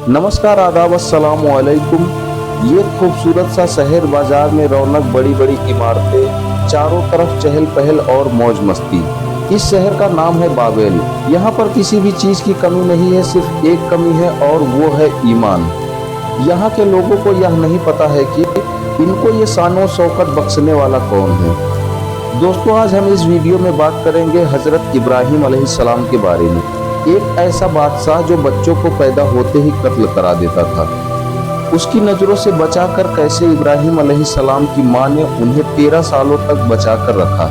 नमस्कार, आदाब, अस्सलाम वालेकुम। ये खूबसूरत सा शहर, बाजार में रौनक, बड़ी बड़ी इमारतें, चारों तरफ चहल पहल और मौज मस्ती। इस शहर का नाम है बाबेल। यहाँ पर किसी भी चीज़ की कमी नहीं है, सिर्फ एक कमी है और वो है ईमान। यहाँ के लोगों को यह नहीं पता है कि इनको ये शानो शौकत बख्शने वाला कौन है। दोस्तों, आज हम इस वीडियो में बात करेंगे हज़रत इब्राहीम अलैहिस्सलाम के बारे में। एक ऐसा बादशाह जो बच्चों को पैदा होते ही कत्ल करा देता था। उसकी नज़रों से बचाकर कैसे इब्राहीम अलैहिस्सलाम की माँ ने उन्हें 13 सालों तक बचाकर रखा।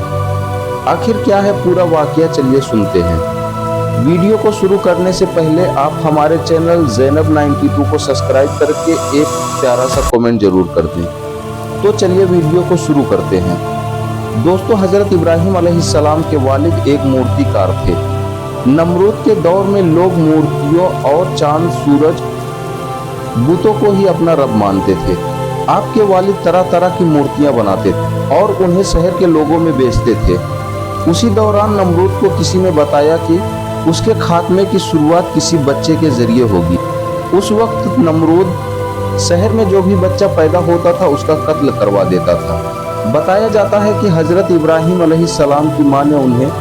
आखिर क्या है पूरा वाकया, चलिए सुनते हैं। वीडियो को शुरू करने से पहले आप हमारे चैनल ज़ैनब 92 को सब्सक्राइब करके एक प्यारा सा कमेंट जरूर कर दें। तो चलिए वीडियो को शुरू करते हैं। दोस्तों, हज़रत इब्राहीम अलैहिस्सलाम के वालिद एक मूर्तिकार थे। नमरूद के दौर में लोग मूर्तियों और चांद, सूरज, बुतों को ही अपना रब मानते थे। आपके वालिद तरह तरह की मूर्तियां बनाते थे और उन्हें शहर के लोगों में बेचते थे। उसी दौरान नमरूद को किसी ने बताया कि उसके खात्मे की शुरुआत किसी बच्चे के जरिए होगी। उस वक्त नमरूद शहर में जो भी बच्चा पैदा होता था उसका कत्ल करवा देता था। बताया जाता है कि हज़रत इब्राहीम अलैहिस्सलाम की माँ ने उन्हें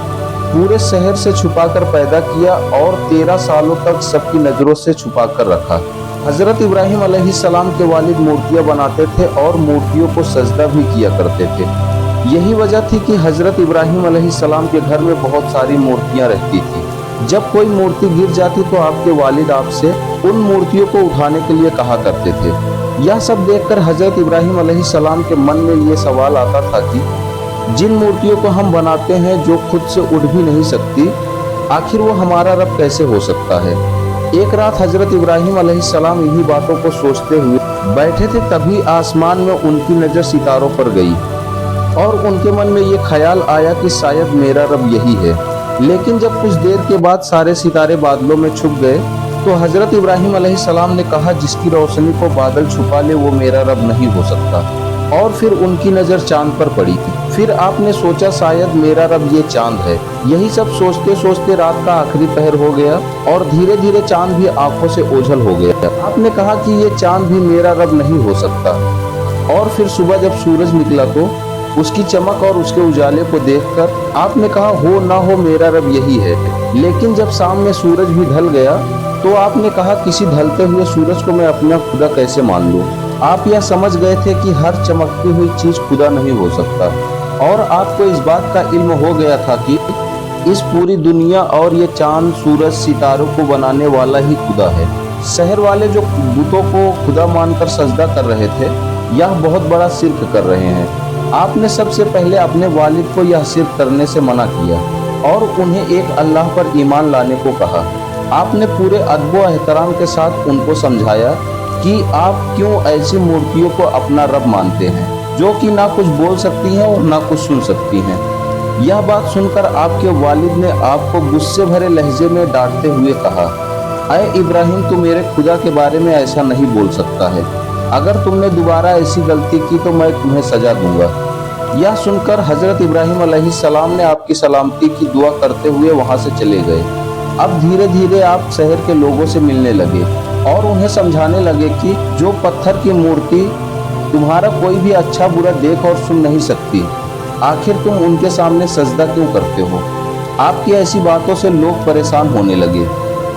पूरे शहर से छुपाकर पैदा किया और 13 सालों तक सबकी नज़रों से छुपाकर रखा। हज़रत इब्राहीम अलैहिस्सलाम के वालिद मूर्तियां बनाते थे और मूर्तियों को सजदा भी किया करते थे। यही वजह थी कि हज़रत इब्राहीम अलैहिस्सलाम के घर में बहुत सारी मूर्तियां रहती थी। जब कोई मूर्ति गिर जाती तो आपके वालिद आपसे उन मूर्तियों को उठाने के लिए कहा करते थे। यह सब देखकर हज़रत इब्राहीम अलैहिस्सलाम के मन में ये सवाल आता था कि जिन मूर्तियों को हम बनाते हैं जो खुद से उड़ भी नहीं सकती, आखिर वो हमारा रब कैसे हो सकता है। एक रात हज़रत इब्राहीम अलैहिस्सलाम इन्हीं बातों को सोचते हुए बैठे थे, तभी आसमान में उनकी नज़र सितारों पर गई और उनके मन में ये ख्याल आया कि शायद मेरा रब यही है। लेकिन जब कुछ देर के बाद सारे सितारे बादलों में छुप गए तो हज़रत इब्राहीम अलैहिस्सलाम ने कहा, जिसकी रोशनी को बादल छुपा ले वो मेरा रब नहीं हो सकता। और फिर उनकी नज़र चांद पर पड़ी। फिर आपने सोचा शायद मेरा रब ये चांद है। यही सब सोचते सोचते रात का आखिरी पहर हो गया और धीरे धीरे चांद भी आंखों से ओझल हो गया। आपने कहा कि ये चांद भी मेरा रब नहीं हो सकता। और फिर सुबह जब सूरज निकला तो उसकी चमक और उसके उजाले को देखकर आपने कहा, हो ना हो मेरा रब यही है। लेकिन जब शाम में सूरज भी ढल गया तो आपने कहा, किसी ढलते हुए सूरज को मैं अपना खुदा कैसे मान लूं। आप यह समझ गए थे कि हर चमकती हुई चीज खुदा नहीं हो सकता और आपको इस बात का इल्म हो गया था कि इस पूरी दुनिया और ये चांद, सूरज, सितारों को बनाने वाला ही खुदा है। शहर वाले जो बुतों को खुदा मानकर सजदा कर रहे थे, यह बहुत बड़ा शिर्क कर रहे हैं। आपने सबसे पहले अपने वालिद को यह शिर्क करने से मना किया और उन्हें एक अल्लाह पर ईमान लाने को कहा। आपने पूरे अदब व एहतराम के साथ उनको समझाया कि आप क्यों ऐसी मूर्तियों को अपना रब मानते हैं जो कि ना कुछ बोल सकती हैं और ना कुछ सुन सकती हैं। यह बात सुनकर आपके वालिद ने आपको गुस्से भरे लहजे में डांटते हुए कहा, अय इब्राहिम, तू मेरे खुदा के बारे में ऐसा नहीं बोल सकता है। अगर तुमने दोबारा ऐसी गलती की तो मैं तुम्हें सजा दूंगा। यह सुनकर हज़रत इब्राहीम अलैहिस्सलाम ने आपकी सलामती की दुआ करते हुए वहाँ से चले गए। अब धीरे धीरे आप शहर के लोगों से मिलने लगे और उन्हें समझाने लगे कि जो पत्थर की मूर्ति तुम्हारा कोई भी अच्छा बुरा देख और सुन नहीं सकती, आखिर तुम उनके सामने सजदा क्यों करते हो। आपकी ऐसी बातों से लोग परेशान होने लगे।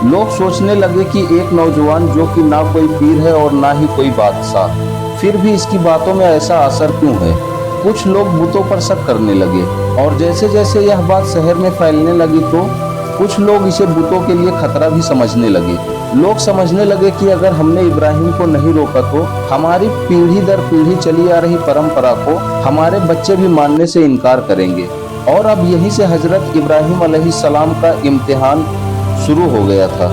लोग सोचने लगे कि एक नौजवान जो कि ना कोई पीर है और ना ही कोई बादशाह, फिर भी इसकी बातों में ऐसा असर क्यों है। कुछ लोग बुतों पर शक करने लगे और जैसे जैसे यह बात शहर में फैलने लगी तो कुछ लोग इसे बुतों के लिए खतरा भी समझने लगे। लोग समझने लगे कि अगर हमने इब्राहीम को नहीं रोका तो हमारी पीढ़ी दर पीढ़ी चली आ रही परंपरा को हमारे बच्चे भी मानने से इनकार करेंगे। और अब यहीं से हज़रत इब्राहीम अलैहिस्सलाम का इम्तिहान शुरू हो गया था।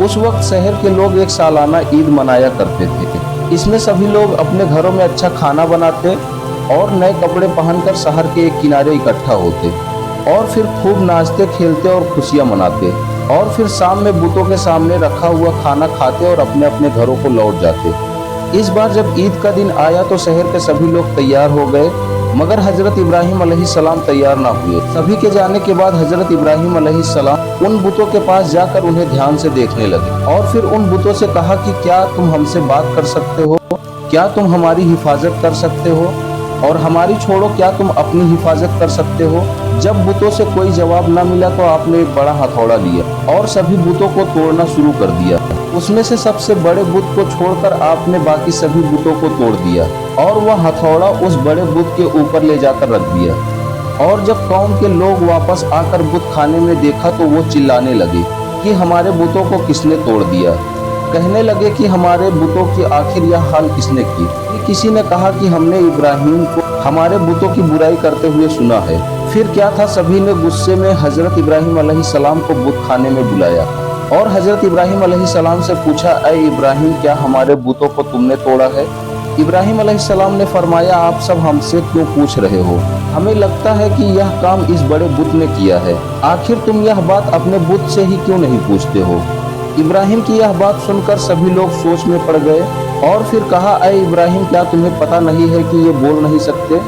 उस वक्त शहर के लोग एक सालाना ईद मनाया करते थे। इसमें सभी लोग अपने घरों में अच्छा खाना बनाते और नए कपड़े पहनकर शहर के एक किनारे इकट्ठा होते और फिर खूब नाचते, खेलते और खुशियां मनाते और फिर शाम में बुतों के सामने रखा हुआ खाना खाते और अपने अपने घरों को लौट जाते। इस बार जब ईद का दिन आया तो शहर के सभी लोग तैयार हो गए, मगर हज़रत इब्राहीम अलैहिस्सलाम तैयार ना हुए। सभी के जाने के बाद हज़रत इब्राहीम अलैहिस्सलाम उन बुतों के पास जाकर उन्हें ध्यान से देखने लगे और फिर उन बुतों से कहा कि क्या तुम हमसे बात कर सकते हो, क्या तुम हमारी हिफाजत कर सकते हो, और हमारी छोड़ो क्या तुम अपनी हिफाजत कर सकते हो। जब बुतों से कोई जवाब न मिला तो आपने एक बड़ा हथौड़ा लिया और सभी बुतों को तोड़ना शुरू कर दिया। उसमें से सबसे बड़े बुत को छोड़कर आपने बाकी सभी बुतों को तोड़ दिया और वह हथौड़ा उस बड़े बुत के ऊपर ले जाकर रख दिया। और जब कौम के लोग वापस आकर बुत खाने में देखा तो वो चिल्लाने लगे कि हमारे बुतों को किसने तोड़ दिया। कहने लगे कि हमारे बुतों की आखिर यह हाल किसने की। किसी ने कहा कि हमने इब्राहिम को हमारे बुतों की बुराई करते हुए सुना है। फिर क्या था, सभी ने गुस्से में हजरत इब्राहिम अलैहिस्सलाम को बुत खाने में बुलाया और हजरत इब्राहिम अलैहिस्सलाम से पूछा, ऐ इब्राहिम, क्या हमारे बुतों को तुमने तोड़ा है? इब्राहिम अलैहिस्सलाम ने फरमाया, आप सब हमसे क्यों पूछ रहे हो? हमें लगता है कि यह काम इस बड़े बुत ने किया है। आखिर तुम यह बात अपने बुत से ही क्यों नहीं पूछते हो? इब्राहिम की यह बात सुनकर सभी लोग सोच में पड़ गए और फिर कहा, ऐ इब्राहिम, क्या तुम्हें पता नहीं है कि ये बोल नहीं सकते?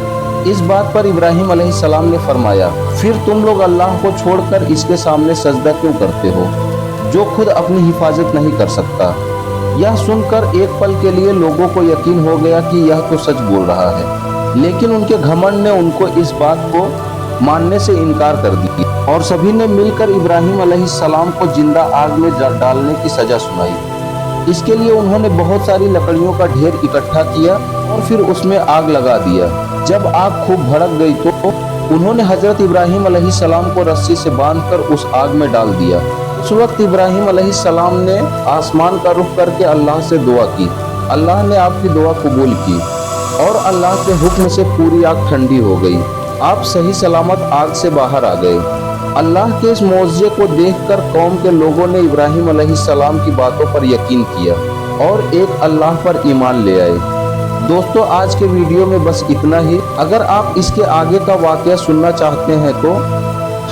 इस बात पर इब्राहिम अलैहिस्सलाम ने फरमाया, फिर तुम लोग अल्लाह को छोड़कर इसके सामने सजदा क्यों करते हो जो खुद अपनी हिफाजत नहीं कर सकता? यह सुनकर एक पल के लिए लोगों को यकीन हो गया कि यह तो सच बोल रहा है, लेकिन उनके घमंड ने उनको इस बात को मानने से इनकार कर दिया और सभी ने मिलकर इब्राहिम अलैहिस्सलाम को जिंदा आग में डालने की सजा सुनाई। इसके लिए उन्होंने बहुत सारी लकड़ियों का ढेर इकट्ठा किया और फिर उसमें आग लगा दिया। जब आग खूब भड़क गई तो उन्होंने हजरत इब्राहिम अलैहिस्सलाम को रस्सी से बांधकर उस आग में डाल दिया। उस वक्त इब्राहिम अलैहिस्सलाम ने आसमान का रुख करके अल्लाह से दुआ की। अल्लाह ने आपकी दुआ कबूल की और अल्लाह के हुक्म से पूरी आग ठंडी हो गई। आप सही सलामत आग से बाहर आ गए। अल्लाह के इस मौजज़े को देखकर कौम के लोगों ने इब्राहिम अलैहिस्सलाम की बातों पर यकीन किया और एक अल्लाह पर ईमान ले आए। दोस्तों, आज के वीडियो में बस इतना ही। अगर आप इसके आगे का वाक़या सुनना चाहते हैं तो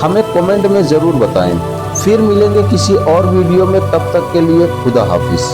हमें कमेंट में ज़रूर बताएं। फिर मिलेंगे किसी और वीडियो में, तब तक के लिए खुदा हाफिज़।